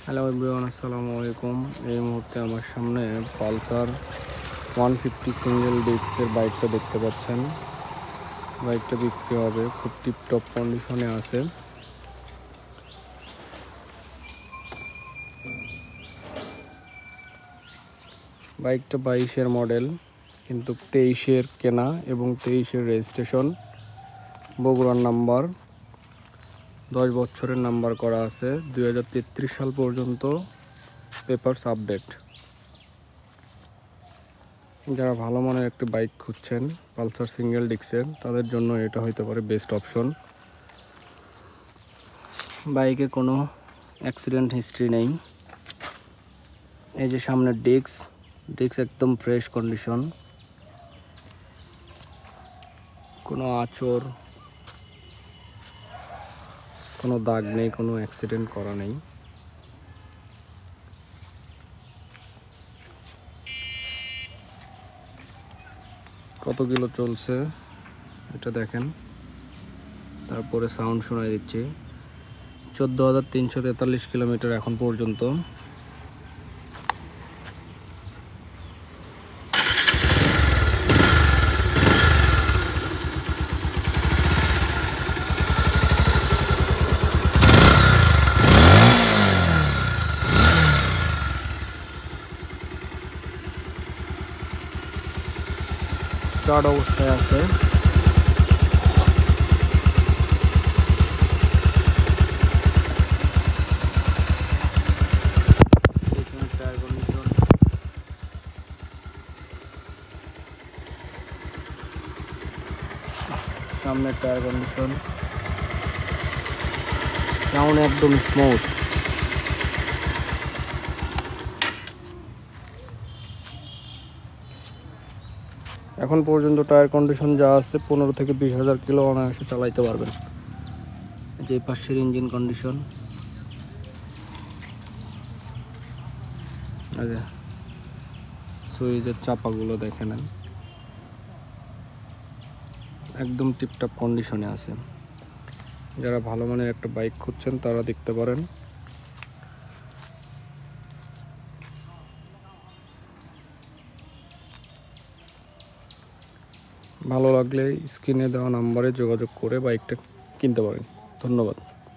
Hello everyone, আসসালামু আলাইকুম। এই মুহূর্তে আমার সামনে পালসার 150 সিঙ্গেল ডিস্কের বাইকটা দেখতে পাচ্ছেন। বাইকটা বিক্রি হবে, খুব টিপটপ কন্ডিশনে আছে। বাইকটা 22-এর মডেল, কিন্তু 23-এর কেনা এবং 23-এর রেজিস্ট্রেশন। বগুড়ার নাম্বার, 10 বছরের নাম্বার করা আছে। 2033 সাল পর্যন্ত পেপারস আপডেট। যারা ভালো মানের একটি বাইক খুঁজছেন পালসার সিঙ্গেল ডিস্কের, তাদের জন্য এটা হতে পারে বেস্ট অপশন। বাইকে কোনো অ্যাক্সিডেন্ট হিস্ট্রি নেই। এই যে সামনের ডিস্ক একদম ফ্রেশ কন্ডিশন, কোনো আঁচড়, কোনো দাগ নেই, কোনো অ্যাক্সিডেন্ট করা নেই। কত কিলো চলছে এটা দেখেন, তারপরে সাউন্ড শোনাই দিচ্ছি। 14,343 কিলোমিটার এখন পর্যন্ত। স্টার্ট অবস্থায় আছে। সামনের টায়ার কন্ডিশন, সাউন্ড একদম স্মুথ। এখন পর্যন্ত টায়ার কন্ডিশন যা আছে, 15 থেকে 20,000 কিলো অনায়াসে চালাইতে পারবেন। যে পাশের ইঞ্জিন কন্ডিশন, সুইচের চাপাগুলো দেখে নেন, একদম টিপটপ কন্ডিশনে আছে। যারা ভালো মানের একটা বাইক খুঁজছেন তারা দেখতে পারেন। ভালো লাগলে স্ক্রিনে দেওয়া নাম্বারে যোগাযোগ করে বাইকটা কিনতে পারেন। ধন্যবাদ।